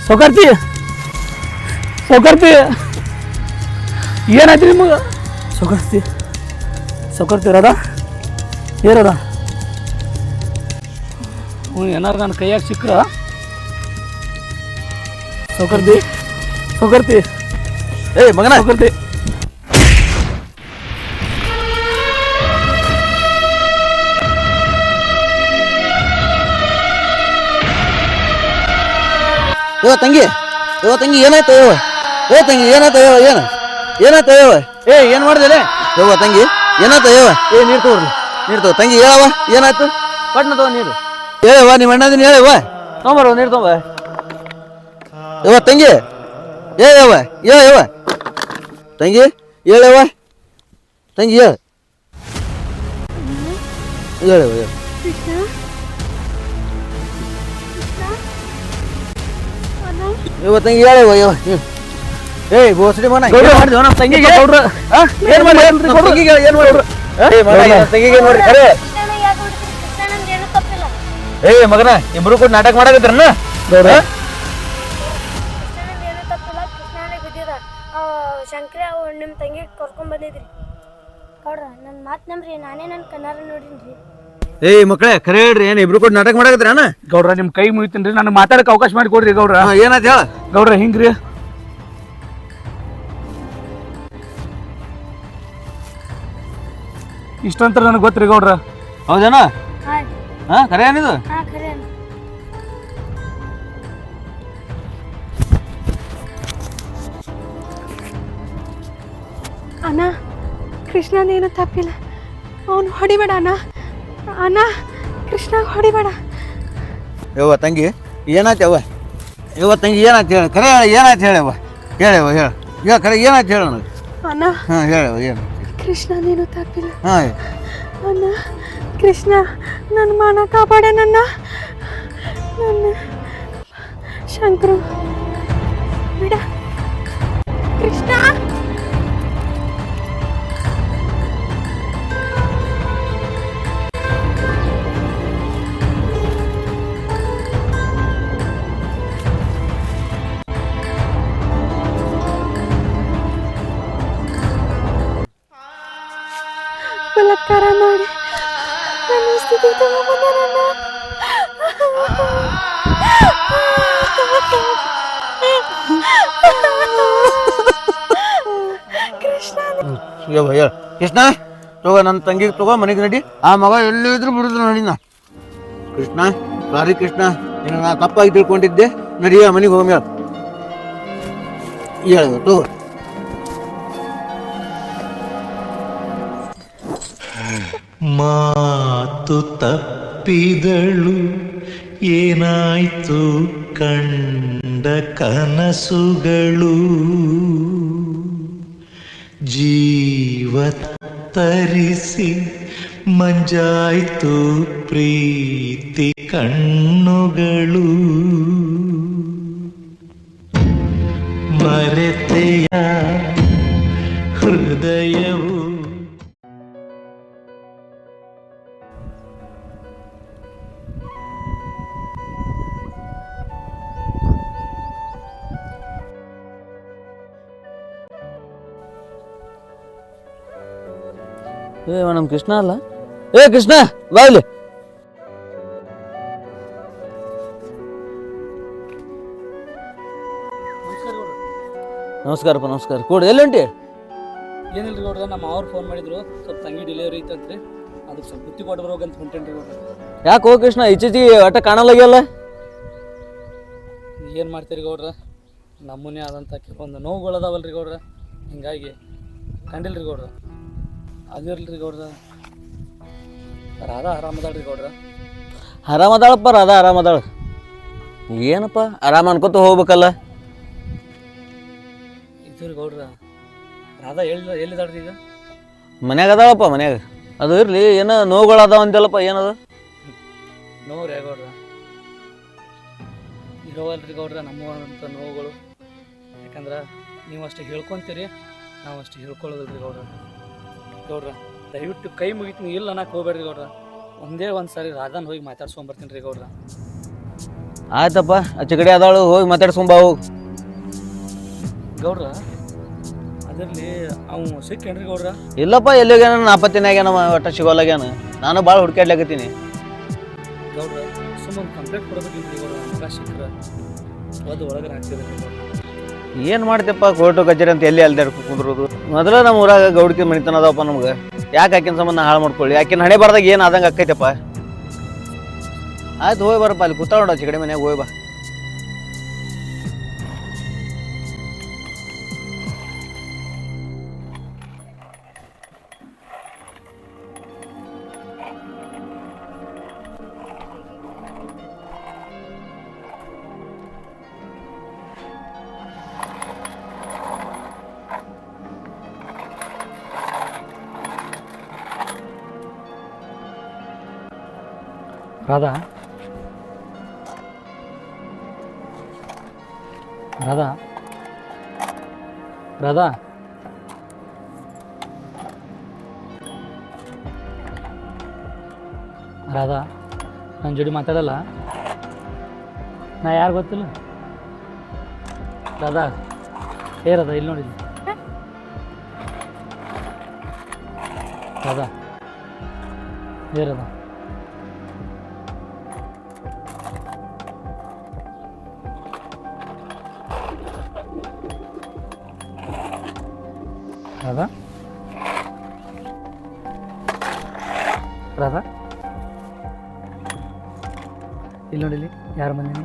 ಸೌಕರ್ತಿ ಸೌಕರ್ತಿ ಏನಾಯ್ತು ನಿಮಗೆ? ಸೌಕರ್ತಿ ಸೌಕರ್ತಿ ರಾಧಾ ಏನದ ಏನಾರು ನನ್ನ ಕೈಯಾಗ ಸಿಕ್ಕ್ರ ಸೌಕರ್ತಿ ಸೌಕರ್ತಿ ಏಯ್ ಮಗನ ಸೌಕರ್ತಿ ತಂಗಿ ಏನಾಯ್ತು ತಂಗಿ ಏನಾಯ್ತು ಏನು ಏನಾಯ್ತು ಏನು ಮಾಡಿದೆ ತಂಗಿ ಏನಾಯ್ತು ನೀರು ತಗೋ ತಂಗಿ ಹೇಳವ ಏನಾಯ್ತು ಪಟ್ನ ತಗೋ ನೀರು ಹೇಳವ ನಿಮ್ಮ ಅಣ್ಣದಿನ ಹೇಳವ ತೊಗೊಂಬರ್ವ ನೀರು ತೊಗೊಂಬ ತಂಗಿ ಹೇಳವ ತಂಗಿ ಹೇಳವ ತಂಗಿ ಹೇಳವ ತಂಗಿ ಹೇಳವ ಏಯ್ ಬೋಸಡಿ ಮನ ಮಾಡಿದ್ವ ನಮ್ಮ ತಂಗಿಗೆ ಗೌಡ್ರ ಏನು ಮಾಡಿ ತಂಗಿಗೆ ಏನು ಮಾಡ್ರು ತಂಗಿಗೆ ನೋಡ್ರಿ ಖರೆ ಏಯ್ ಮಗನ ಇಬ್ರು ಕೂಡ ನಾಟಕ ಮಾಡಕತ್ರನ ಗೌಡ್ರ ಶಂಕರ ನಿಮ್ಮ ತಂಗಿ ಕರ್ಕೊಂಡ್ ಬಂದಿದ್ರಿ ಗೌಡ್ರ ನನ್ನ ಮಾತು ನಂಬ್ರಿ ನಾನೇ ನನ್ನ ಕಣ್ಣಾರ ನೋಡಿನ್ರಿ. ಏಯ್ ಮಕ್ಕಳೇ ಖರೆ ಹೇಳ್ರಿ ಏನು ಇಬ್ರು ಕೂಡ ನಾಟಕ ಮಾಡಕತ್ರನ ಗೌಡ್ರ ನಿಮ್ಮ ಕೈ ಮುಗಿತೀನಿ ನನಗೆ ಮಾತಾಡಕ್ಕೆ ಅವಕಾಶ ಮಾಡಿ ಕೊಡ್ರಿ ಗೌಡ್ರ. ಏನಾಯ್ತು ಹೇಳ ಗೌಡ್ರ ಹಿಂಗ್ರಿ ಇಷ್ಟಂತರ ನನಗೆ ಗೊತ್ತ್ರಿ ಗೌಡ್ರ. ಹೌದೇನ ಹಾ ಖರೆ ಏನಿದು ಹಾ ಖರೆ ಅಣ್ಣ ಕೃಷ್ಣನೇನು ತಪ್ಪಿಲ್ಲ, ಅವನು ಹೊಡಿಬೇಡ ಅಣ್ಣ. ಅಣ್ಣ ಕೃಷ್ಣ ಹೊಡಿಬೇಡ. ತಂಗಿ ಏನಾಯ್ತು ತಂಗಿ ಏನಾಯ್ತು ಹೇಳ ಖರೆ ಹೇಳ ಏನಾಯ್ತು ಹೇಳವ ಹೇಳ ಖರೆ ಏನಾಯ್ತು ಹೇಳ ನನಗೆ ಅಣ್ಣ. ಹಾಂ ಹೇಳವ ಏನು ಕೃಷ್ಣನೇನು ತಪ್ಪಿಲ್ಲ. ಹಾಂ ಅಣ್ಣ ಕೃಷ್ಣ ನನ್ನ ಮಾನ ಕಾಪಾಡ ನನ್ನ ಶಂಕರು ಬಿಡ ಕೃಷ್ಣ. ಬಲಾತ್ಕಾರ ಮಾಡಿ ನನ್ನ ಸ್ಥಿತಿ ತಗೊಂಡ್ಬಂದಾರಣ್ಣ. ಕೃಷ್ಣ ಹೇಳ ಕೃಷ್ಣ ತಗೋ ನನ್ನ ತಂಗಿಗೆ ತಗೋ ಮನೆಗೆ ನಡಿ. ಆ ಮಗ ಎಲ್ಲಿದ್ರು ಬಿಡುದು ನಡಿನ. ಕೃಷ್ಣ ಸಾರಿ ಕೃಷ್ಣ ನಿನ್ನ ನಾ ತಪ್ಪಾಗಿ ತಿಳ್ಕೊಂಡಿದ್ದೆ. ನಡಿಯ ಮನೆಗೆ ಹೋಗ ಹೇಳ ತಗೋ. ಮಾತು ತಪ್ಪಿದಳು ಏನಾಯ್ತು ಕಂಡ ಕನಸುಗಳು ಜೀವ ತರಿಸಿ ಮಂಜಾಯ್ತು ಪ್ರೀತಿ ಕಣ್ಣುಗಳು ಮರೆತೆಯ ಹೃದಯವು ನಮ್ಮ ಕೃಷ್ಣ ಅಲ್ಲ. ಕೃಷ್ಣ ಬಾ ಇಲ್ಲಿ. ನಮಸ್ಕಾರಪ್ಪ ನಮಸ್ಕಾರ. ಕೊಡು ಎಲ್ಲಂಟಿ? ಏನಿಲ್ರಿ ಗೌಡ್ರ, ನಮ್ಮ ಅವ್ರು ಫೋನ್ ಮಾಡಿದ್ರು, ಸ್ವಲ್ಪ ತಂಗಿ ಡೆಲಿವರಿ ಐತಂತ್ರಿ, ಅದಕ್ಕೆ ಸ್ವಲ್ಪ ಬುತ್ತಿ ಕೊಟ್ಟು ಬರೋಗಂತ ಹೊಂಟೇನ್ರಿ ಗೌಡ್ರ. ಯಾಕೆ ಹೋಗಿ ಕೃಷ್ಣ ಇತ್ತೀಚಿಗೆ ಒಟ್ಟ ಕಾಣಲಾಗ್ಯಲ್ಲ? ಏನು ಮಾಡ್ತೀರಿ ಗೌಡ್ರ, ನಮ್ಮನೆ ಆದಂಥ ಕೆಲವೊಂದು ನೋವುಗಳು ಅದಾವಲ್ರಿ ಗೌಡ್ರ, ಹಿಂಗಾಗಿ ಕಂಡಿಲ್ರಿ ಗೌಡ್ರ. ಅದಿರ್ಲ್ರಿ ಗೌಡ್ರ, ರಾಧಾ ಆರಾಮದಾಳ್ರಿ ಗೌಡ್ರ. ಆರಾಮದಾಳಪ್ಪ ರಾಧಾ ಆರಾಮದಾಳ. ಏನಪ್ಪ ಆರಾಮ ಅನ್ಕೋತ ಹೋಗ್ಬೇಕಲ್ಲ. ಇದು ರೀ ಗೌಡ್ರ, ರಾಧಾ ಎಲ್ಲಿದಾಳ್ರಿ ಈಗ? ಮನ್ಯಾಗ ಅದಾಳಪ್ಪ ಮನ್ಯಾಗ. ಅದು ಇರ್ಲಿ, ಏನೋ ನೋವುಗಳು ಅದಾವ ಅಂತಲ್ಲಪ್ಪ, ಏನದು ನೋವು ರೀ ಗೌಡ್ರ? ಇರೋವಲ್ರಿ ಗೌಡ್ರ ನಮ್ಮಂಥ ನೋವುಗಳು. ಯಾಕಂದ್ರೆ ನೀವು ಅಷ್ಟು ಹೇಳ್ಕೊತೀರಿ, ನಾವು ಅಷ್ಟು ಹೇಳ್ಕೊಳ್ಳೋದಿಲ್ರಿ ಗೌಡ್ರ. ಗೌಡ್ರ ದಯವಿಟ್ಟು ಕೈ ಮುಗಿತೀನಿ, ಇಲ್ಲ ಅನ್ನಕ್ಕೆ ಹೋಗ್ಬೇಡ್ರಿ ಗೌಡ್ರ. ಒಂದೇ ಒಂದು ಸಾರಿ ರಾಧಾನ ಹೋಗಿ ಮಾತಾಡ್ಸ್ಕೊಂಬರ್ತೀನಿ ರೀ ಗೌಡ್ರ. ಆಯ್ತಪ್ಪ ಆಚೆ ಕಡೆ ಅದಾಳು ಹೋಗಿ ಮಾತಾಡ್ಸ್ಕೊಂಬ ಹೋಗಿ. ಗೌಡ್ರ ಅದರಲ್ಲಿ ಅವು ಸಿಕ್ಕೇನ್ರಿ ಗೌಡ್ರ? ಇಲ್ಲಪ್ಪ ಎಲ್ಲಿಗ್ಯಾನ ನಾಪತ್ತಿನಾಗ್ಯಾನ ಒಟ್ಟ ಸಿಗೋಲಾಗ್ಯಾನ. ನಾನು ಭಾಳ ಹುಡ್ಕ್ಯಾಡ್ಲಾಕತ್ತೀನಿ. ಗೌಡ್ರ ಸುಮ್ಮನೆ ಕಂಪ್ಲೇಂಟ್ ಕೊಡಬೇಕಿಲ್ರಿ ಗೌಡ್ರ, ಮಗ ಸಿಕ್ಕರ ಅದು ಒಳಗಡೆ ಹಾಕ್ತಿದ್ರಿ ಗೌಡ್ರ. ಏನು ಮಾಡ್ತೇಪ್ಪ ಕೋರ್ಟು ಕಚೇರಿ ಅಂತ ಎಲ್ಲಿ ಅಲ್ದಾಡ್ ಕುಂದ್ರೋದು. ಮೊದಲ ನಮ್ಮ ಊರಾಗ ಗೌಡ್ಕಿ ಮನಿತನ ಅದಾವಪ್ಪ ನಮ್ಗೆ. ಯಾಕೆ ಆಕಿನ ಸಂಬಂಧ ಹಾಳು ಮಾಡ್ಕೊಳ್ಳಿ? ಆಕಿನ ಹಣೆ ಬಾರ್ದಾಗ ಏನು ಆದಂಗೆ ಆಕೈತಪ್ಪ. ಆಯ್ತು ಹೋಗಿ ಬರಪ್ಪ, ಅಲ್ಲಿ ಕೂತಾಳ ನೋಡ ಚಿಕಡೆ ಮನ್ಯಾಗ, ಹೋಗಿ ಬಾ. ರಾಧಾ ರಾಧಾ ರಾಧಾ ರಾಧಾ ನನ್ನ ಜೋಡಿ ಮಾತಾಡಲ್ಲ? ನಾ ಯಾರು ಗೊತ್ತಿಲ್ಲ ರಾಧಾ. ರಾಧಾ ಇಲ್ಲಿ ನೋಡಿ ರಾಧಾ. ರಾಧಾ ರಾಧಾ ರಾಧಾ ಇಲ್ಲಿ ನೋಡಿಲಿ ಯಾರು ಬಂದೀನಿ?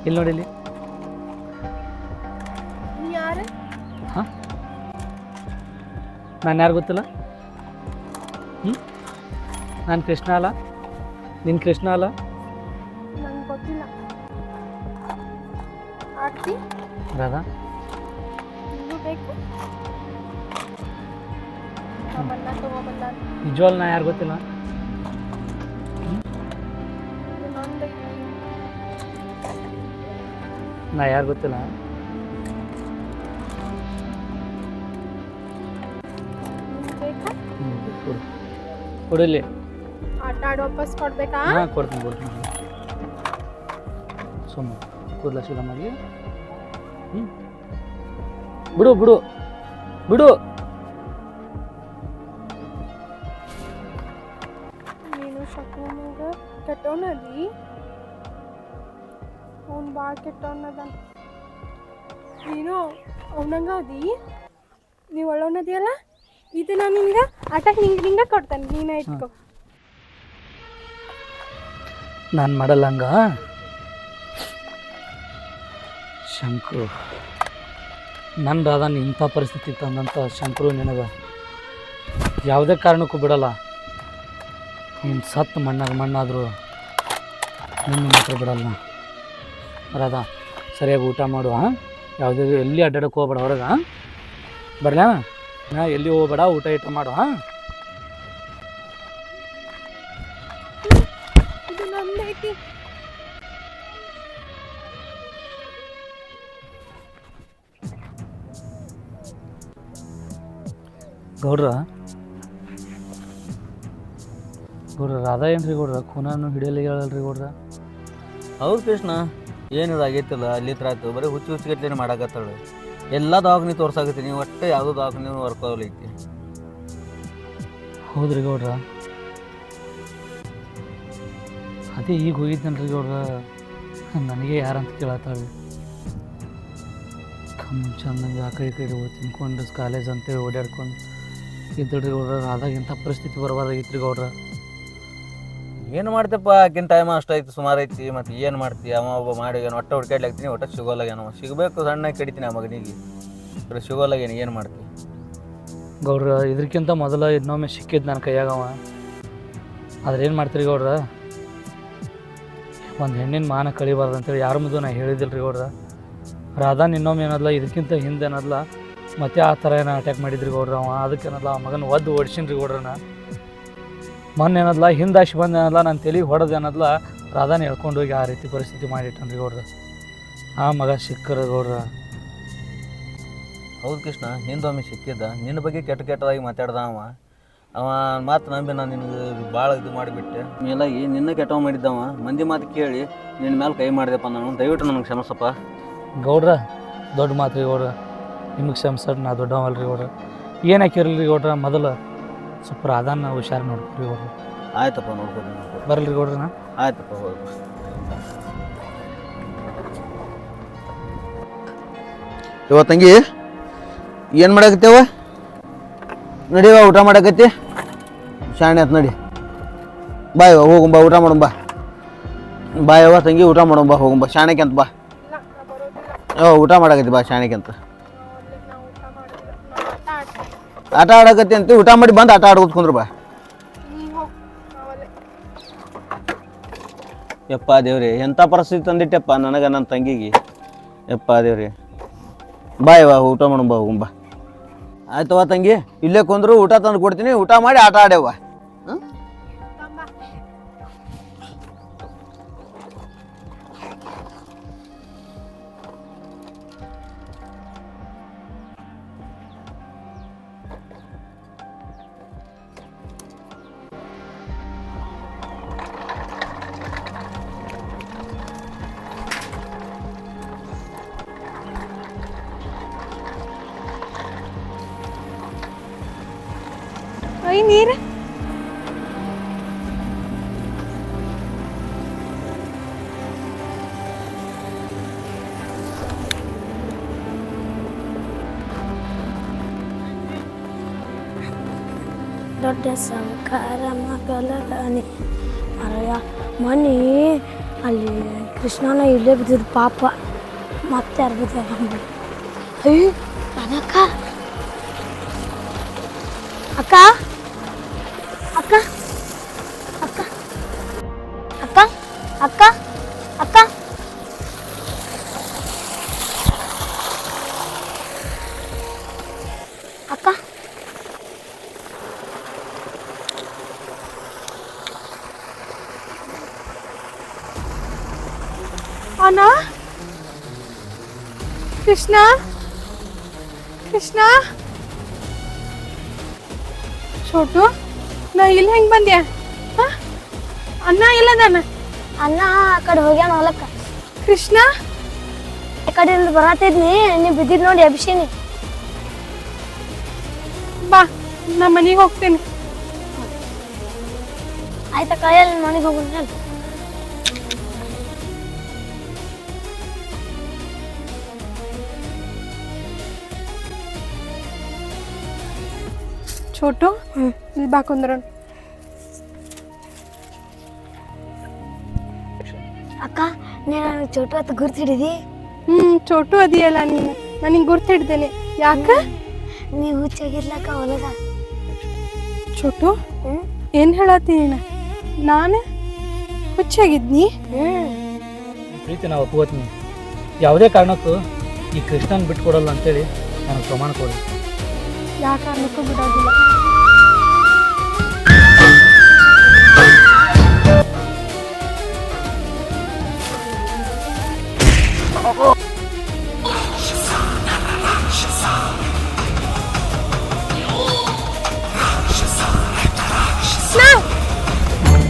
ಇಲ್ಲಿ ನೋಡಿಲಿ. ಯಾರು? ಹಾಂ ನಾನು ಯಾರು ಗೊತ್ತಿಲ್ಲ? ನಾನು ಕೃಷ್ಣ ಅಲ್ಲ? ನಿನ್ನ ಕೃಷ್ಣ ಅಲ್ಲ? ನಂಗೆ ಗೊತ್ತಿಲ್ಲ. ಆಡ್ತಿ ರಾಧಾ ನಿಮಗೂ ಬೇಕು? ಬಂದ ತಗೊಂಬಂದ ನಿಜವಾಗ್ಲೂ ನಾ ಯಾರು ಗೊತ್ತಿಲ್ಲ? ನಾ ಯಾರು ಗೊತ್ತಿಲ್ಲ? ಕೊಡು ಕೊಡಿಲ್ಲಿ. ಆಟ ಆಡಿ ವಾಪಸ್ ಕೊಡ್ಬೇಕಾ? ಹಾಂ ಕೊಡ್ತೀನಿ. ಸುಮ್ಮನೆ ಕೂದಲ ಶಿಲಮಾಗಿ ಬಿಡು ಬಿಡು ಬಿಡು. ನೀನು ಶಕುನಾಗ ಕೆಟ್ಟವನದಿ, ಅವ್ನು ಭಾಳ ಕೆಟ್ಟವನದ. ನೀನು ಅವನಂಗ ಅದಿ, ನೀವು ಒಳ್ಳವನದಿಯಲ್ಲ. ಇದು ನಾನು ನಿಂಗೆ ಆಟ ಹಿಂಗೆ ಕೊಡ್ತಾನೆ, ನೀನೇ ಇಟ್ಕೊ. ನಾನು ಮಾಡಲ್ಲ ಹಂಗ. ಶಂಕರು ನನ್ನ ರಾಧಾನ ಇಂಥ ಪರಿಸ್ಥಿತಿ ತಂದಂಥ ಶಂಕರು ನಿನಗೆ ಯಾವುದೇ ಕಾರಣಕ್ಕೂ ಬಿಡಲ್ಲ. ನೀನು ಸತ್ತು ಮಣ್ಣಾದರೂ ನಿನ್ನ ಮಾತ್ರ ಬಿಡಲ್ಲ. ರಾಧಾ ಸರಿಯಾಗಿ ಊಟ ಮಾಡು. ಯಾವುದೇ ಎಲ್ಲಿ ಅಡ್ಡಾಡಕ್ಕೆ ಹೋಗ್ಬೇಡ ಹೊರಗೆ. ಬರಲಾ? ನಾ ಎಲ್ಲಿ ಹೋಗ್ಬೇಡ, ಊಟ ಮಾಡು. ಇದು ನಂದೈತಿ. ಗೌಡ್ರ ರಾಧಾ ಏನ್ರಿ ಗೌಡ್ರ ಖೂನನ್ನು ಹಿಡಿಯಲ್ಲ ಹೇಳಲ್ರಿ ಗೌಡ್ರ? ಹೌದು ಕೃಷ್ಣ, ಏನಿದು ಆಗೈತಿಲ್ಲ ಅಲ್ಲಿ ಹತ್ರ ಆಯ್ತು. ಬರೀ ಹುಚ್ಚುಗಟ್ಲೇನೆ ಮಾಡಾಕತ್ತಾಳು. ಎಲ್ಲ ದವಾಖಾನೆ ತೋರ್ಸಾಕತ್ತೀನಿ, ಒಟ್ಟೆ ಯಾವುದೋ ದವಾಖಾನೆ ವರ್ಕೋಲೈತಿ. ಹೌದ್ರಿ ಗೌಡ್ರ, ಅದೇ ಈಗ ಹೋಗಿದ್ದೇನ್ರಿ ಗೌಡ್ರ. ನನಗೆ ಯಾರಂತ ಕೇಳತ್ತಾಳೆ. ಚಂದಂಗೆ ಆ ಕಡೆ ತಿನ್ಕೊಂಡು ಕಾಲೇಜ್ ಅಂತೇಳಿ ಓಡಾಡ್ಕೊಂಡು ಇದ್ದಳ್ರಿ ಗೌಡ್ರ. ರಾಧಾಗಿಂಥ ಪರಿಸ್ಥಿತಿ ಬರಬಾರ್ದಾಗಿತ್ತು ರೀ ಗೌಡ್ರ. ಏನು ಮಾಡ್ತೇಪ್ಪ, ಆಕಿನ ಟೈಮ್ ಅಷ್ಟೈತಿ, ಸುಮಾರು ಐತಿ. ಮತ್ತು ಏನು ಮಾಡ್ತೀವಿ? ಅವ ಒಬ್ಬ ಮಾಡಿ ಒಟ್ಟೆ ಹುಡ್ಕಾಡ್ಲಾಗ್ತೀನಿ, ಒಟ್ಟೆ ಸಿಗೋಲಾಗ್ಯಾನವ. ಸಿಗಬೇಕು, ಸಣ್ಣಗೆ ಕಡಿತೀನಿ ಆ ಮಗನಿಗೆ. ಬರೀ ಸಿಗೋಲಾಗೇನು, ಏನು ಮಾಡ್ತೀವಿ? ಗೌಡ್ರ ಇದಕ್ಕಿಂತ ಮೊದಲು ಇನ್ನೊಮ್ಮೆ ಸಿಕ್ಕಿದ್ದು ನನ್ನ ಕೈಯಾಗವ. ಆದ್ರೆ ಏನು ಮಾಡ್ತೀರಿ ಗೌಡ್ರ? ಒಂದು ಹೆಣ್ಣಿನ ಮಾನ ಕಳಿಬಾರ್ದು ಅಂತೇಳಿ ಯಾರ ಮುಂದೆ ನಾ ಹೇಳಿದಿಲ್ಲ ರೀ ಗೌಡ್ರ. ರಾಧಾ ಇನ್ನೊಮ್ಮೆ ಏನದಲ್ಲ, ಇದಕ್ಕಿಂತ ಹಿಂದೆ ಏನದಲ್ಲ ಮತ್ತೆ ಆ ಥರ ಏನೋ ಅಟ್ಯಾಕ್ ಮಾಡಿದ್ರಿ ಗೌಡ್ರ. ಅವ ಅದಕ್ಕೇನಲ್ಲ ಆ ಮಗನ ಒದ್ದು ಓಡಿಸಿನ್ರಿ ಗೌಡ್ರನ. ಮೊನ್ನೆ ಏನದಲ್ಲ ಹಿಂದಾಶಿ ಬಂದು ಏನಲ್ಲ ನನ್ನ ತಲೆಗೆ ಹೊಡೆದು ಏನದಲ್ಲ ರಾಧಾನ ಹೇಳ್ಕೊಂಡು ಹೋಗಿ ಆ ರೀತಿ ಪರಿಸ್ಥಿತಿ ಮಾಡಿಟ್ಟನ್ರಿ ಗೌಡ್ರ. ಆ ಮಗ ಸಿಕ್ಕರ ಗೌಡ್ರ. ಹೌದು ಕೃಷ್ಣ, ನಿಂದೊಮ್ಮೆ ಸಿಕ್ಕಿದ್ದ, ನಿನ್ನ ಬಗ್ಗೆ ಕೆಟ್ಟದಾಗಿ ಮಾತಾಡ್ದ ಅವ. ಅವ ಮಾತು ನಂಬಿ ನಾನು ನಿನಗೆ ಭಾಳ ಇದು ಮಾಡಿಬಿಟ್ಟೆ ಎಲ್ಲ ನಿನ್ನ ಕೆಟ್ಟವ ಮಾಡಿದ್ದವ ಮಂದಿ ಮಾತು ಕೇಳಿ ನಿನ್ನ ಮೇಲೆ ಕೈ ಮಾಡಿದೆಪ್ಪ ನಾನು ದಯವಿಟ್ಟು ನನಗೆ ಕ್ಷಮಿಸಪ್ಪ. ಗೌಡ್ರ ದೊಡ್ಡ ಮಾತು ರೀ ಗೌಡ್ರ, ನಿಮಗೆ ಕ್ಷಮಿಸೋದು ನಾ ದೊಡ್ಡವಲ್ಲ ರೀ ಗೌಡ್ರ. ಏನು ಹಾಕಿರಲಿ ರೀ ಗೌಡ್ರ, ಮೊದಲು ಸ್ವಲ್ಪ ರಾಧಾನ ಹುಷಾರು ನೋಡ್ಕೊರಿ ಗೌಡ್ರ. ಆಯ್ತಪ್ಪ ನೋಡ್ಕೊಡಿ ಬರಲ್ರಿ ಗೌಡ್ರನ. ಆಯ್ತಪ್ಪ ಹೋಗಿ. ಇವ ತಂಗಿ ಏನು ಮಾಡಾಕತ್ತೇವ? ನಡಿವ ಊಟ ಮಾಡಾಕತ್ತಿ. ಶಾಣೆ ಆಯ್ತು ನಡಿ. ಬಾ ಇವ ಹೋಗುಂಬ ಊಟ ಮಾಡೋಂಬ. ಬಾ ಯವ್ವ ತಂಗಿ ಊಟ ಮಾಡೋಂಬ ಹೋಗುಂಬ ಶಾಣೆಗೆ ಅಂತ ಬಾ. ಊಟ ಮಾಡಾಕತ್ತಿ ಬಾ ಶಾಣೆಗೆ ಅಂತ. ಆಟ ಆಡಕತ್ತಿ ಅಂತ ಊಟ ಮಾಡಿ ಬಂದು ಆಟ ಆಡ್ಕೋತ ಕುಂದ್ರ ಬಾ. ಯಪ್ಪ ದೇವ್ರಿ ಎಂಥ ಪರಿಸ್ಥಿತಿ ತಂದಿಟ್ಟೆಪ್ಪ ನನಗೆ ನನ್ನ ತಂಗಿಗೆ. ಯಪ್ಪ ದೇವ್ರಿ ಬಾ ಇವ ಊಟ ಮಾಡೋಂಬ ಹೋಗುಂಬ. ಆಯ್ತವ ತಂಗಿ ಇಲ್ಲೇ ಕುಂದ್ರು ಊಟ ತಂದು ಕೊಡ್ತೀನಿ, ಊಟ ಮಾಡಿ ಆಟ ಆಡ್ಯವ. ಐ ನೀರು ದೊಡ್ಡ ಸಂಕಾರ ಮಗಲಗನಿ ಅರಯ್ಯ ಮನಿ ಅಲ್ಲಿ ಕೃಷ್ಣನ ಇಲ್ಲೇ ಬಿದ್ದಿದ್ದು ಪಾಪ ಮತ್ತೆ ಯಾರು ಬಿದ್ದ ಅಯ್ಯ ಅದಕ್ಕ ಅಕ್ಕ ಅಕ್ಕ ಅಕ್ಕ ಅಕ್ಕ ಅಕ್ಕ ಅಕ್ಕ ಅಕ್ಕ ಅಣ್ಣ ಕೃಷ್ಣ ಕೃಷ್ಣ छोटू ನಾ ಇಲ್ಲಿ ಹೆಂಗ್ ಬಂದ್ಯಾ? ಅಣ್ಣ ಇಲ್ಲದಾನ? ಅಣ್ಣ ಆ ಕಡೆ ಹೋಗ್ಯಾನ ಹೊಲಕ್ಕ. ಕೃಷ್ಣ ಆ ಕಡೆಯಿಂದ ಬರತ್ತಿದ್ನಿ, ನೀ ಬಿದ್ದಿದ್ ನೋಡಿ ಅಭಿಷೇನಿ. ಬಾ ನಾ ಮನೆಗೆ ಹೋಗ್ತೇನೆ. ಆಯ್ತಾ ಕಾಯಲ್ಲಿ ಮನೆಗೆ ಹೋಗೋಣ. छोटू ಇಲ್ಲಿ ಬಾ ಕುಂದ್ರೋಣ. ಅಕ್ಕ ನೀ ನನಗೆ ಚೋಟು ಅಂತ ಗುರ್ತಿಡಿದಿ? ಚೋಟು ಅದಿಯಲ್ಲ ನೀನು, ನನಗೆ ಗುರ್ತಿಡ್ದೇನೆ. ಯಾಕ? ನೀವು ಹುಚ್ಚಾಗಿರ್ಲಕ್ಕ ಹೊಲದ. ಚೋಟು ಏನ್ ಹೇಳತ್ತಿ ನೀನು? ನಾನು ಹುಚ್ಚಾಗಿದ್ನಿ? ಪ್ರೀತಿ ನಾವು ಒಪ್ಕೋತೀನಿ. ಯಾವುದೇ ಕಾರಣಕ್ಕೂ ಈ ಕೃಷ್ಣನ್ ಬಿಟ್ಕೊಡಲ್ಲ ಅಂತೇಳಿ ನನಗೆ ಪ್ರಮಾಣ ಕೊಡಿ. ಯಾವ ಕಾರಣಕ್ಕೂ ಬಿಡೋದಿಲ್ಲ.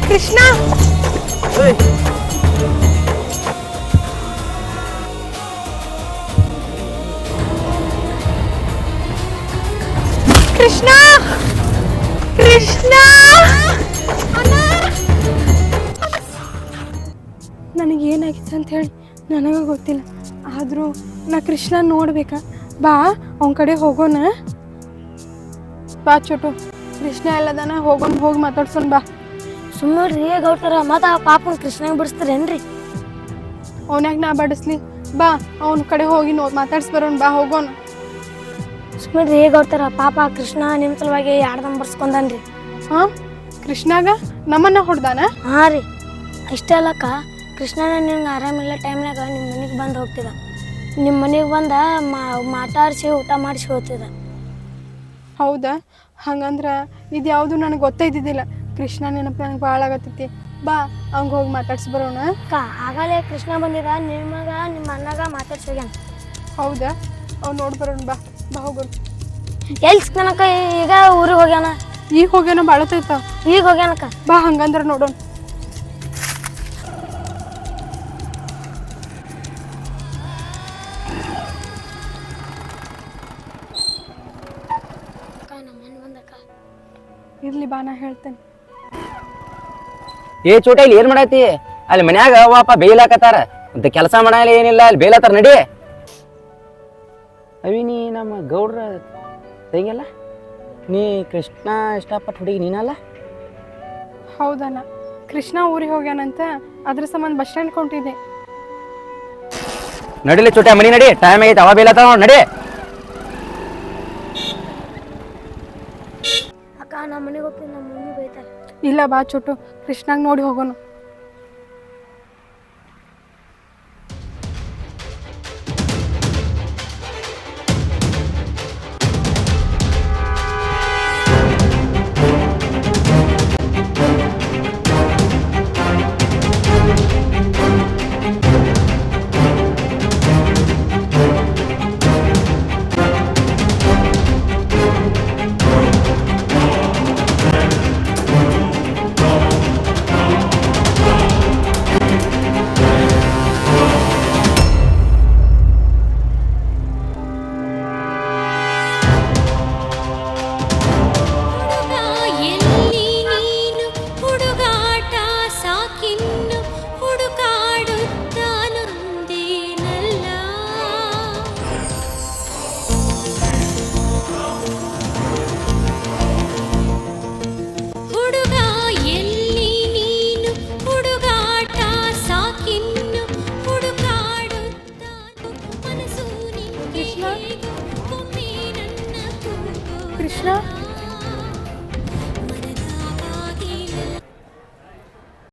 ಕೃಷ್ಣ ಕೃಷ್ಣ ಕೃಷ್ಣ ನನಗೇನಾಗಿತ್ತು ಅಂತ ಹೇಳಿ ನನಗೆ ಗೊತ್ತಿಲ್ಲ. ಆದರೂ ನಾ ಕೃಷ್ಣ ನೋಡ್ಬೇಕಾ? ಬಾ ಅವನ ಕಡೆ ಹೋಗೋಣ. ಬಾ ಚೋಟು, ಕೃಷ್ಣ ಎಲ್ಲದಾನ, ಹೋಗೋಣ, ಹೋಗಿ ಮಾತಾಡ್ಸೋಣ ಬಾ. ಸುಮ್ಮನೆ ಗೌಡ್ತಾರ ಮತ್ತು ಆ ಪಾಪನ ಕೃಷ್ಣಂಗೆ ಬಿಡಿಸ್ತಾರೇನ್ರಿ? ಅವನ್ಯಾಗ ನಾ ಬಡಿಸ್ಲಿ? ಬಾ ಅವನ ಕಡೆ ಹೋಗಿ ಮಾತಾಡ್ಸಿ ಬರೋಣ. ಬಾ ಹೋಗೋಣ. ಸುಮ್ಮನೆ ಗೌಡ್ತಾರ ಪಾಪ ಕೃಷ್ಣ ನಿಮ್ಮ ಸಲುವಾಗಿ 2 ನಂಬರ್ ಬರ್ಸ್ಕೊಂಡನ್ರಿ. ಹಾಂ ಕೃಷ್ಣಾಗ ನಮ್ಮನ್ನ ಹೊಡ್ದಾನ? ಹಾಂ ರೀ. ಇಷ್ಟೇ ಅಲ್ಲಕ್ಕ, ಕೃಷ್ಣನ ನಿಮ್ಗೆ ಆರಾಮಿಲ್ಲ ಟೈಮ್ನಾಗ ನಿಮ್ಮ ಮನೆಗೆ ಬಂದು ಹೋಗ್ತಿದ್ದ. ನಿಮ್ಮ ಮನೆಗೆ ಬಂದ ಮಾತಾಡಿಸಿ ಊಟ ಮಾಡಿಸಿ ಹೋಗ್ತಿದ್ದ. ಹೌದಾ? ಹಂಗಂದ್ರೆ ಇದು ಯಾವುದು ನನಗೆ ಗೊತ್ತೈತಿದ್ದಿಲ್ಲ. ಕೃಷ್ಣ ನೆನಪು ನನಗೆ ಭಾಳ ಆಗತ್ತೈತಿ. ಬಾ ಅವಂಗೆ ಹೋಗಿ ಮಾತಾಡ್ಸಿ ಬರೋಣ. ಅಕ್ಕ ಆಗಲೇ ಕೃಷ್ಣ ಬಂದಿದ್ದ, ನಿಮಗ ನಿಮ್ಮ ಅಣ್ಣಗ ಮಾತಾಡ್ಸಿ ಹೋಗ್ಯಾನ. ಹೌದಾ? ಅವ್ನು ನೋಡಿ ಬರೋಣ. ಬಾ ಬಾ ಹೋಗೋಣ. ಎಲ್ಲಿ ಸಿಗ್ತಾನಕ್ಕ? ಈಗ ಊರಿಗೆ ಹೋಗ್ಯಾನ. ಈಗ ಹೋಗ್ಯಾನ ಬಾಳತೈತ. ಈಗ ಹೋಗ್ಯಾನಕ್ಕ. ಬಾ ಹಂಗಂದ್ರ ನೋಡೋಣ. ಅಕ್ಕ ನಮ್ಮ ಮನೆ ಬಂದಕ್ಕ. ಇರ್ಲಿ ಬಾ, ನಾ ಹೇಳ್ತೇನೆ. ಏ ಚೋಟ ಇಲ್ಲಿ ಏನ್ ಮಾಡಾತಿ? ಅಲ್ಲಿ ಮನ್ಯಾಗ ವಾಪ ಬೇಯ್ಲಾಕತ್ತಾರ, ಮತ್ತೆ ಕೆಲಸ ಮಾಡಲ್ಲ ಏನಿಲ್ಲ, ಅಲ್ಲಿ ಬೇಯ್ಲತ್ತಾರ ನಡಿ. ಅವಿ ನೀ ನಮ್ಮ ಗೌಡ್ರ ತಂಗಿಯಲ್ಲ, ನೀ ಕೃಷ್ಣ ಇಷ್ಟಪಟ್ಟು ಹುಡುಗಿ ನೀನಲ್ಲ? ಹೌದಣ್ಣ, ಕೃಷ್ಣ ಊರಿಗೆ ಹೋಗ್ಯಾನಂತ ಅದ್ರ ಸಂಬಂಧ ಬಸ್ ಸ್ಟ್ಯಾಂಡ್ ಕೊಂಡಿದ್ದೆ. ನಡಿಲಿ ಚೋಟ, ಮನಿ ನಡಿ, ಟೈಮ್ ಆಗೈತೆ, ಅವ ಬೇಯ್ಲತ್ತಾರ ನಡಿ. ಅಕ್ಕ ನಮ್ಮ ಮನೆಗೆ ಹೋಗ್ತೀನಿ, ನಮ್ಮ ಮಮ್ಮಿ ಬೈತಾರೆ. ಇಲ್ಲ ಬಾ ಚೋಟು, ಕೃಷ್ಣಾಗ ನೋಡಿ ಹೋಗೋಣ.